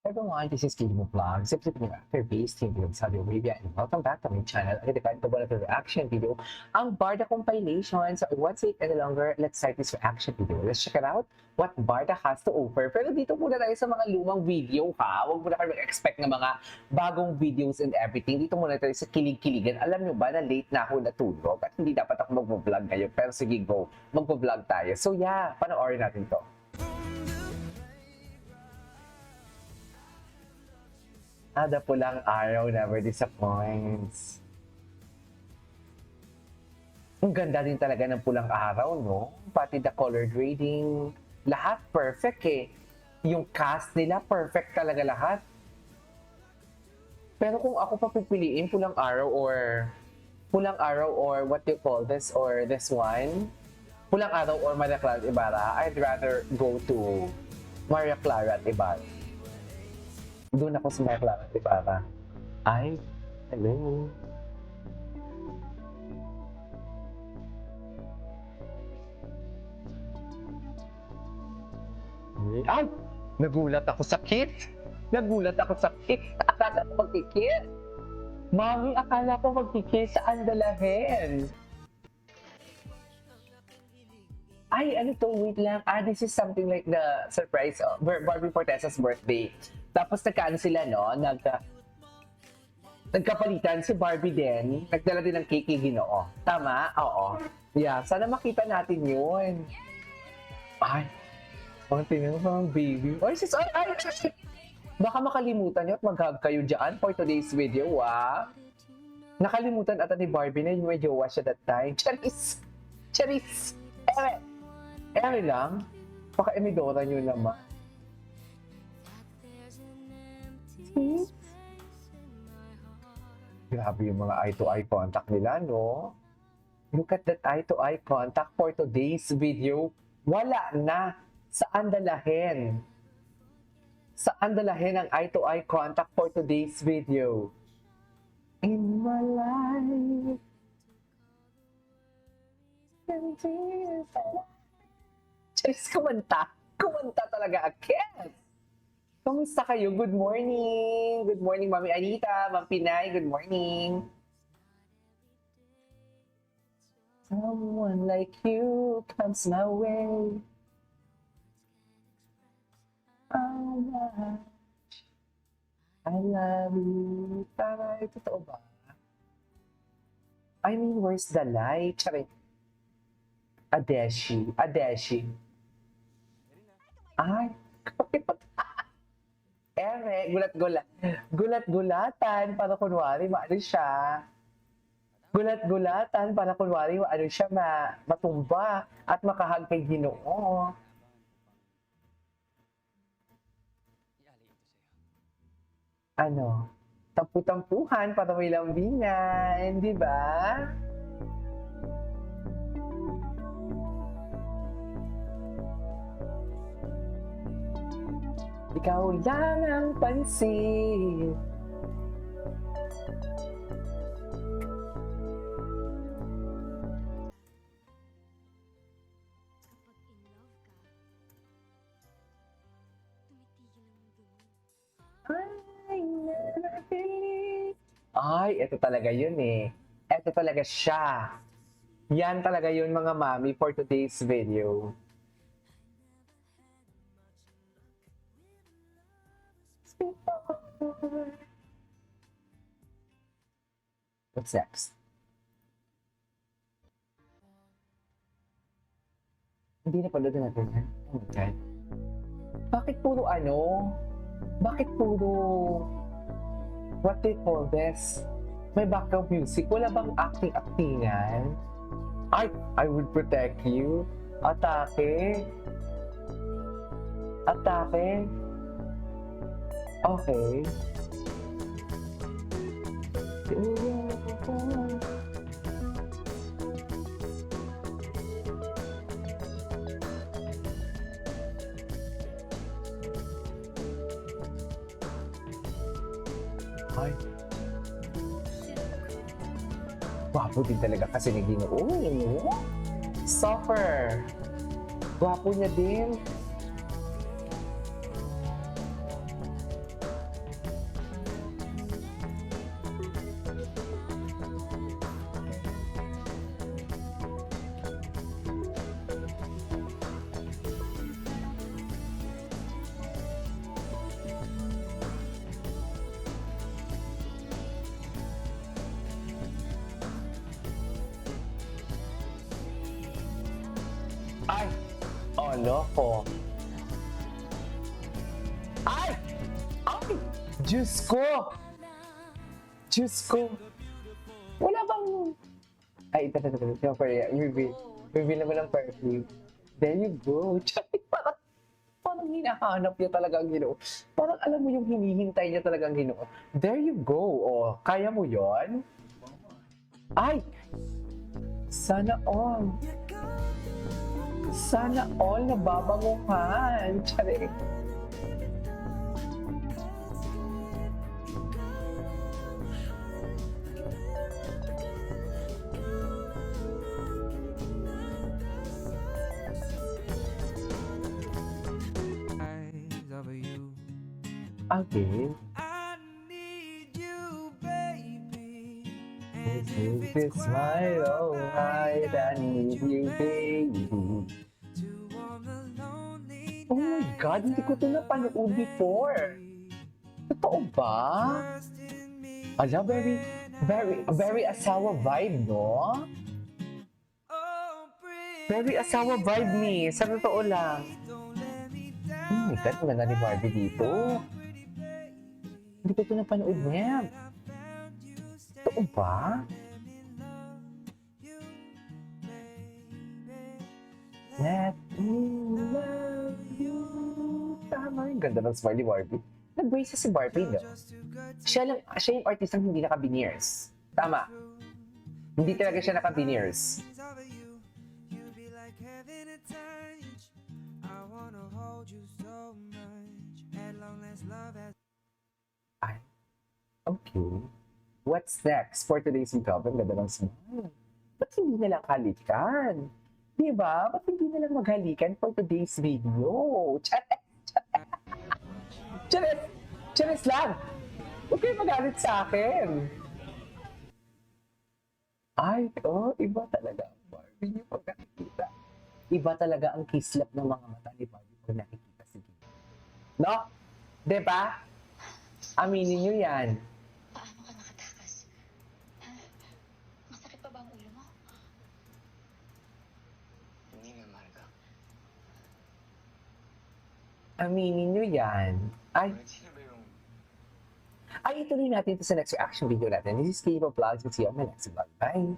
Everyone, this is Kidmo Vlog, simply putting after base team with Saudi Arabia, and welcome back to my channel. Again, depend to one of the reaction video, ang Barda compilation. So what's it any longer? Let's start this reaction video. Let's check it out, what Barda has to offer. Pero dito muna tayo sa mga lumang video ha. Huwag muna kayo expect ng mga bagong videos and everything. Dito muna tayo sa kilig-kiligan. Alam nyo ba na late na ako natulog at hindi dapat ako mag-vlog ngayon. Pero sige, go. Mag-vlog tayo. So yeah, panoorin natin to. Ada pulang araw never disappoints. Ang ganda din talaga ng pulang araw, no? Pati the color grading, lahat perfect eh. Yung cast nila, perfect talaga lahat. Pero kung ako papipiliin pulang araw or what do you call this or this one? Pulang araw or Maria Clara at Ibarra, I'd rather go to Maria Clara at Ibarra. Doon ako sa Maria Clara at Ibarra. Ay, hello. Ay! Nagulat ako sa kiss! Nagulat ako sa kiss! Akala ko magkikiss! Mami, akala ko magkikiss sa andalahin! Ay, ano to? Wait lang. This is something like the surprise of Barbie Fortesa's birthday. Tapos nagkaano sila, no? Nagkapalitan si Barbie din. Nagdala din ng cake yung Ginoo. Tama? Oo. Yeah, sana makita natin yun. Ay, ang tingin mo baby. Ay, sis, ay. Baka makalimutan nyo at mag-hug kayo dyan for today's video, ah. Nakalimutan ata ni Barbie na yung may jowa siya that time. Charis! Charis! Ere lang. Baka emidora nyo naman. Grabe yung mga eye-to-eye contact nila, no? Look at that eye-to-eye contact for today's video. Wala na. Saan dalahin? Saan dalahin ang eye-to-eye contact for today's video? In my life. Charis, kumanta. Kumanta talaga, Akes. Kamusta kayo? Good morning! Good morning, Mami Anita, Ma'am Pinay, good morning! Someone like you comes my way. How much I love you. Taray, totoo ba? I mean, where's the light? Charay. Adeshi. Ay, ere, gulat-gulatan para kunwari maano siya. Gulat-gulatan para kunwari maano siya matumba at makahag kay Ginoo. Ano? Tampu-tampuhan para may lambingan, di ba? Ikaw lang ang pansin. Ay, ito talaga yun eh. Ito talaga siya. Yan talaga yun mga mami for today's video. What's next? Hindi na pala natin yan. Oh my God. Bakit puro ano? Bakit puro... What do you call this? May background music. Wala bang acting-actingan? I will protect you. Atake. Atake. Okay. Ay. Gwapo din talaga kasi ni Ginoo. Suffer. Gwapo niya din. Ay! Oh, loko. Ay! Ay! Diyos ko! Diyos ko! Wala bang... Ay, ito. Reveal naman ng perfume. There you go. Tsaka parang hinahanap niya talaga ang Ginoo. Parang alam mo yung hinihintay niya talaga ang Ginoo. There you go. Oh, kaya mo yon? Ay! Sana all. Sana all nababanguhan. Tsare. eyes over you. Okay. I need you, baby. As if If it's it's my quite alright, I need you, baby. to warm the lonely Oh my God, hindi ko ito napanood before. Totoo ba? Trust in me. Ala, very asawa vibe, no? Oh, pretty Very asawa vibe ni. Sa totoo lang. don't let me Oh down. my God, wala ni Barbie dito. Pretty baby, Hindi ko ito napanood niya. I found you. Stay. Totoo ba? Let me love you, baby. Let me love you. Tama, yung ganda ng smile ni Barbie. Nag-braces si Barbie, no? Just too good to Siya yung artistang hindi naka-veneers. Tama. Hindi talaga siya naka-veneers. It's over you. You be like heaven to touch. I wanna hold you so much. At long last, love has. Ay, okay. What's next for today's vlog? Ang ganda ng smile. Ba't hindi na lang halikan? Diba? Ba't hindi na lang maghalikan for today's video? Charis! Charis lang! Huwag kayo magalit sa akin. Ay, iba talaga ang Barbie niyo pag nakikita. Iba talaga ang kislap ng mga mata ni Barbie pag nakikita si Gina. No? Diba? Aminin niyo yan. Paano ka nakatakas? Masakit pa ba ang ulo mo? Hindi nga, Marga. Aminin niyo yan. Ay, Sino ba yung... ituloy natin ito sa next reaction video natin. This is K-pop Vlogs. We'll see you on my next vlog. Bye!